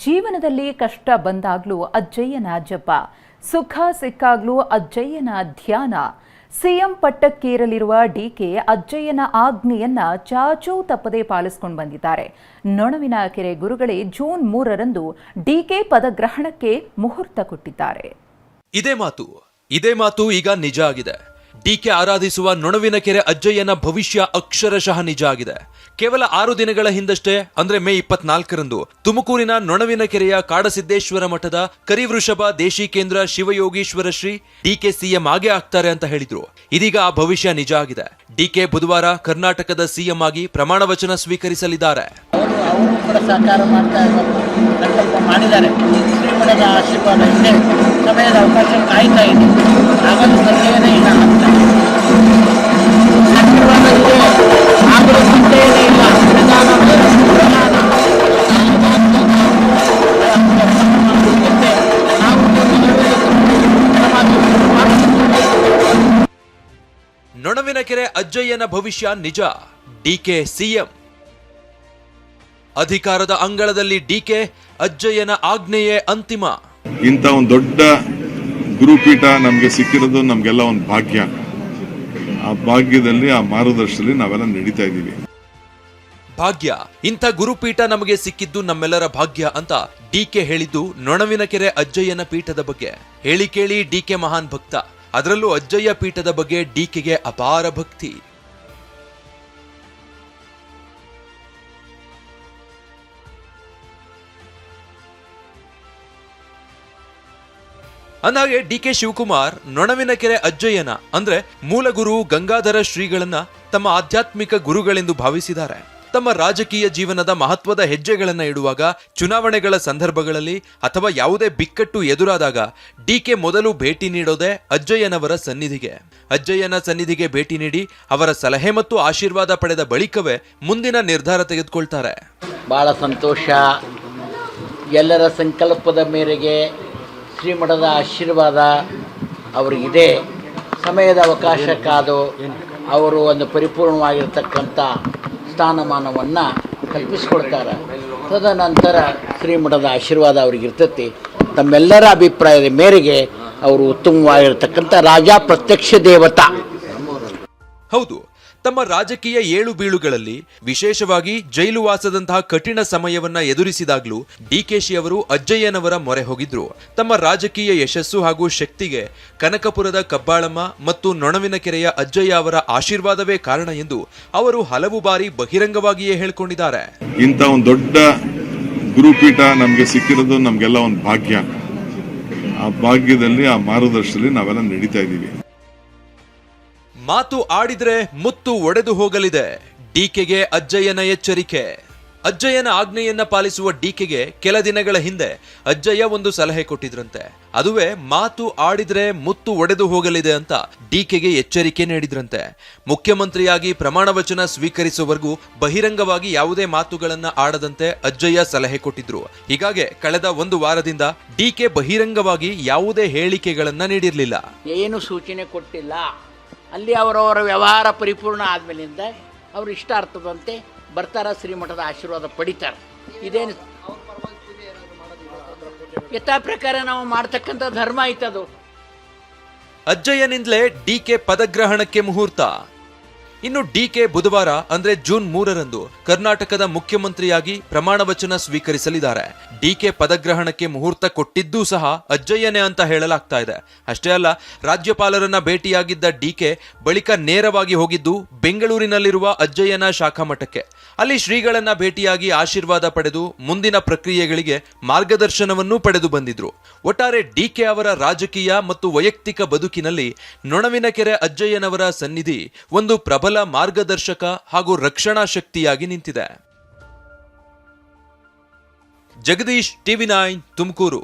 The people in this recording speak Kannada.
ಜೀವನದಲ್ಲಿ ಕಷ್ಟ ಬಂದಾಗ್ಲೂ ಅಜ್ಜಯ್ಯನ ಜಪ, ಸುಖ ಸಿಕ್ಕಾಗ್ಲೂ ಅಜ್ಜಯ್ಯನ ಧ್ಯಾನ. ಸಿಎಂ ಪಟ್ಟಕ್ಕೇರಲಿರುವ ಡಿಕೆ ಅಜ್ಜಯ್ಯನ ಆಜ್ಞೆಯನ್ನ ಚಾಚೂ ತಪ್ಪದೆ ಪಾಲಿಸಿಕೊಂಡು ಬಂದಿದ್ದಾರೆ. ನೊಣವಿನಕೆರೆ ಗುರುಗಳೇ ಜೂನ್ 3ರಂದು ಡಿಕೆ ಪದಗ್ರಹಣಕ್ಕೆ ಮುಹೂರ್ತ ಕೊಟ್ಟಿದ್ದಾರೆ. ಇದೇ ಮಾತು ಈಗ ನಿಜ ಆಗಿದೆ. ಡಿಕೆ ಆರಾಧಿಸುವ ನೊಣವಿನಕೆರೆ ಅಜ್ಜಯ್ಯನ ಭವಿಷ್ಯ ಅಕ್ಷರಶಃ ನಿಜ ಆಗಿದೆ. ಕೇವಲ 6 ದಿನಗಳ ಹಿಂದಷ್ಟೇ ಅಂದ್ರೆ ಮೇ 24ರಂದು ತುಮಕೂರಿನ ನೊಣವಿನಕೆರೆಯ ಕಾಡಸಿದ್ದೇಶ್ವರ ಮಠದ ಕರಿವೃಷಭ ದೇಶಿಕೇಂದ್ರ ಶಿವಯೋಗೀಶ್ವರ ಶ್ರೀ ಡಿಕೆ ಸಿಎಂ ಆಗೇ ಆಗ್ತಾರೆ ಅಂತ ಹೇಳಿದ್ರು. ಇದೀಗ ಆ ಭವಿಷ್ಯ ನಿಜ ಆಗಿದೆ. ಡಿಕೆ ಬುಧವಾರ ಕರ್ನಾಟಕದ ಸಿಎಂ ಆಗಿ ಪ್ರಮಾಣ ವಚನ ಸ್ವೀಕರಿಸಲಿದ್ದಾರೆ. ಸಮಯದ ಅವಕಾಶ ಕಾಯ್ತಾ ಇದೆ. ಆಗಲು ಸಂದೇಹನೇ ಇಲ್ಲ, ಆಗಲು ಸಂದೇಹನೇ ಇಲ್ಲ. ನೊಣವಿನಕೆರೆ ಅಜ್ಜಯ್ಯನ ಭವಿಷ್ಯ ನಿಜ. DK CM. ಅಧಿಕಾರದ ಅಂಗಳದಲ್ಲಿ ಡಿಕೆ, ಅಜ್ಜಯ್ಯನ ಆಜ್ಞೆಯೇ ಅಂತಿಮ. ಇಂಥ ಒಂದು ದೊಡ್ಡ ಗುರುಪೀಠ ನಮಗೆ ಸಿಕ್ಕಿರೋದು ನಮಗೆಲ್ಲ ಒಂದು ಭಾಗ್ಯ. ಆ ಭಾಗ್ಯದಲ್ಲಿ, ಆ ಮಾರ್ಗದರ್ಶನದಲ್ಲಿ ನಾವೆಲ್ಲ ನಡೀತಾ ಇದ್ದೀವಿ. ಭಾಗ್ಯ, ಇಂಥ ಗುರುಪೀಠ ನಮಗೆ ಸಿಕ್ಕಿದ್ದು ನಮ್ಮೆಲ್ಲರ ಭಾಗ್ಯ ಅಂತ ಡಿಕೆ ಹೇಳಿದ್ದು ನೊಣವಿನಕೆರೆ ಅಜ್ಜಯ್ಯನ ಪೀಠದ ಬಗ್ಗೆ. ಹೇಳಿ ಕೇಳಿ ಡಿಕೆ ಮಹಾನ್ ಭಕ್ತ. ಅದರಲ್ಲೂ ಅಜ್ಜಯ್ಯ ಪೀಠದ ಬಗ್ಗೆ ಡಿಕೆಗೆ ಅಪಾರ ಭಕ್ತಿ. ಅಂದಾಗೆ ಡಿಕೆ ಶಿವಕುಮಾರ್ ನೊಣವಿನಕೆರೆ ಅಜ್ಜಯ್ಯನ ಅಂದ್ರೆ ಮೂಲಗುರು ಗಂಗಾಧರ ಶ್ರೀಗಳನ್ನ ತಮ್ಮ ಆಧ್ಯಾತ್ಮಿಕ ಗುರುಗಳೆಂದು ಭಾವಿಸಿದ್ದಾರೆ. ತಮ್ಮ ರಾಜಕೀಯ ಜೀವನದ ಮಹತ್ವದ ಹೆಜ್ಜೆಗಳನ್ನ ಇಡುವಾಗ, ಚುನಾವಣೆಗಳ ಸಂದರ್ಭಗಳಲ್ಲಿ ಅಥವಾ ಯಾವುದೇ ಬಿಕ್ಕಟ್ಟು ಎದುರಾದಾಗ ಡಿಕೆ ಮೊದಲು ಭೇಟಿ ನೀಡೋದೇ ಅಜ್ಜಯ್ಯನವರ ಸನ್ನಿಧಿಗೆ. ಅಜ್ಜಯ್ಯನ ಸನ್ನಿಧಿಗೆ ಭೇಟಿ ನೀಡಿ ಅವರ ಸಲಹೆ ಮತ್ತು ಆಶೀರ್ವಾದ ಪಡೆದ ಬಳಿಕವೇ ಮುಂದಿನ ನಿರ್ಧಾರ ತೆಗೆದುಕೊಳ್ತಾರೆ. ಬಹಳ ಸಂತೋಷ. ಎಲ್ಲರ ಸಂಕಲ್ಪದ ಮೇರೆಗೆ ಶ್ರೀಮಠದ ಆಶೀರ್ವಾದ ಅವರಿಗಿದೆ. ಸಮಯದ ಅವಕಾಶ ಕಾದು ಅವರು ಒಂದು ಪರಿಪೂರ್ಣವಾಗಿರ್ತಕ್ಕಂಥ ಸ್ಥಾನಮಾನವನ್ನು ಕಲ್ಪಿಸಿಕೊಳ್ತಾರೆ. ತದನಂತರ ಶ್ರೀಮಠದ ಆಶೀರ್ವಾದ ಅವ್ರಿಗಿರ್ತೈತಿ. ತಮ್ಮೆಲ್ಲರ ಅಭಿಪ್ರಾಯದ ಮೇರೆಗೆ ಅವರು ಉತ್ತಮವಾಗಿರ್ತಕ್ಕಂಥ ರಾಜ ಪ್ರತ್ಯಕ್ಷ ದೇವತಾ. ಹೌದು, ತಮ್ಮ ರಾಜಕೀಯ ಏಳು ಬೀಳುಗಳಲ್ಲಿ ವಿಶೇಷವಾಗಿ ಜೈಲು ವಾಸದಂತಹ ಕಠಿಣ ಸಮಯವನ್ನ ಎದುರಿಸಿದಾಗ್ಲೂ ಡಿಕೆಶಿ ಅವರು ಅಜ್ಜಯ್ಯನವರ ಮೊರೆ ಹೋಗಿದ್ರು. ತಮ್ಮ ರಾಜಕೀಯ ಯಶಸ್ಸು ಹಾಗೂ ಶಕ್ತಿಗೆ ಕನಕಪುರದ ಕಬ್ಬಾಳಮ್ಮ ಮತ್ತು ನೊಣವಿನಕೆರೆಯ ಅಜ್ಜಯ್ಯ ಅವರ ಆಶೀರ್ವಾದವೇ ಕಾರಣ ಎಂದು ಅವರು ಹಲವು ಬಾರಿ ಬಹಿರಂಗವಾಗಿಯೇ ಹೇಳಿಕೊಂಡಿದ್ದಾರೆ. ಇಂಥ ಒಂದು ದೊಡ್ಡ ಗುರುಪೀಠ ನಮಗೆ ಸಿಕ್ಕಿರೋದು ನಮಗೆಲ್ಲ ಒಂದು ಭಾಗ್ಯ. ಆ ಭಾಗ್ಯದಲ್ಲಿ, ಆ ಮಾರ್ಗದರ್ಶನದಲ್ಲಿ ನಾವೆಲ್ಲ ನಡೀತಾ ಇದ್ದೀವಿ. ಮಾತು ಆಡಿದ್ರೆ ಮುತ್ತು ಒಡೆದು ಹೋಗಲಿದೆ. ಡಿಕೆಗೆ ಅಜ್ಜಯ್ಯನ ಎಚ್ಚರಿಕೆ. ಅಜ್ಜಯ್ಯನ ಆಜ್ಞೆಯನ್ನ ಪಾಲಿಸುವ ಡಿಕೆಗೆ ಕೆಲ ದಿನಗಳ ಹಿಂದೆ ಅಜ್ಜಯ್ಯ ಒಂದು ಸಲಹೆ ಕೊಟ್ಟಿದ್ರಂತೆ. ಅದುವೇ ಮಾತು ಆಡಿದ್ರೆ ಮುತ್ತು ಒಡೆದು ಹೋಗಲಿದೆ ಅಂತ ಡಿಕೆಗೆ ಎಚ್ಚರಿಕೆ ನೀಡಿದ್ರಂತೆ. ಮುಖ್ಯಮಂತ್ರಿಯಾಗಿ ಪ್ರಮಾಣ ವಚನ ಸ್ವೀಕರಿಸುವವರೆಗೂ ಬಹಿರಂಗವಾಗಿ ಯಾವುದೇ ಮಾತುಗಳನ್ನ ಆಡದಂತೆ ಅಜ್ಜಯ್ಯ ಸಲಹೆ ಕೊಟ್ಟಿದ್ರು. ಹೀಗಾಗಿ ಕಳೆದ 1 ವಾರದಿಂದ ಡಿಕೆ ಬಹಿರಂಗವಾಗಿ ಯಾವುದೇ ಹೇಳಿಕೆಗಳನ್ನ ನೀಡಿರಲಿಲ್ಲ. ಏನು ಸೂಚನೆ ಕೊಟ್ಟಿಲ್ಲ. ಅಲ್ಲಿ ಅವರವರ ವ್ಯವಹಾರ ಪರಿಪೂರ್ಣ ಆದಮೇಲಿಂದ ಅವರು ಇಷ್ಟಾರ್ಥದಂತೆ ಬರ್ತಾರ, ಶ್ರೀಮಠದ ಆಶೀರ್ವಾದ ಪಡಿತಾರೆ. ಇದೇನು ಯಥಾ ಪ್ರಕಾರ ನಾವು ಮಾಡ್ತಕ್ಕಂಥ ಧರ್ಮ ಐತದು. ಅಜ್ಜಯ್ಯನಿಂದಲೇ ಡಿಕೆ ಪದಗ್ರಹಣಕ್ಕೆ ಮುಹೂರ್ತ. ಇನ್ನು ಡಿಕೆ ಬುಧವಾರ ಅಂದ್ರೆ ಜೂನ್ 3ರಂದು ಕರ್ನಾಟಕದ ಮುಖ್ಯಮಂತ್ರಿಯಾಗಿ ಪ್ರಮಾಣ ವಚನ ಸ್ವೀಕರಿಸಲಿದ್ದಾರೆ. ಡಿಕೆ ಪದಗ್ರಹಣಕ್ಕೆ ಮುಹೂರ್ತ ಕೊಟ್ಟಿದ್ದೂ ಸಹ ಅಜ್ಜಯ್ಯನೇ ಅಂತ ಹೇಳಲಾಗ್ತಾ ಇದೆ. ಅಷ್ಟೇ ಅಲ್ಲ, ರಾಜ್ಯಪಾಲರನ್ನ ಭೇಟಿಯಾಗಿದ್ದ ಡಿಕೆ ಬಳಿಕ ನೇರವಾಗಿ ಹೋಗಿದ್ದು ಬೆಂಗಳೂರಿನಲ್ಲಿರುವ ಅಜ್ಜಯ್ಯನ ಶಾಖಾ ಮಠಕ್ಕೆ. ಅಲ್ಲಿ ಶ್ರೀಗಳನ್ನ ಭೇಟಿಯಾಗಿ ಆಶೀರ್ವಾದ ಪಡೆದು ಮುಂದಿನ ಪ್ರಕ್ರಿಯೆಗಳಿಗೆ ಮಾರ್ಗದರ್ಶನವನ್ನೂ ಪಡೆದು ಬಂದಿದ್ರು. ಒಟ್ಟಾರೆ ಡಿಕೆ ಅವರ ರಾಜಕೀಯ ಮತ್ತು ವೈಯಕ್ತಿಕ ಬದುಕಿನಲ್ಲಿ ನೊಣವಿನಕೆರೆ ಅಜ್ಜಯ್ಯನವರ ಸನ್ನಿಧಿ ಒಂದು ಪ್ರಬಲ ಮಾರ್ಗದರ್ಶಕ ಹಾಗೂ ರಕ್ಷಣಾ ಶಕ್ತಿಯಾಗಿ ನಿಂತಿದೆ. ಜಗದೀಶ್, ಟಿವಿ9 ತುಮಕೂರು.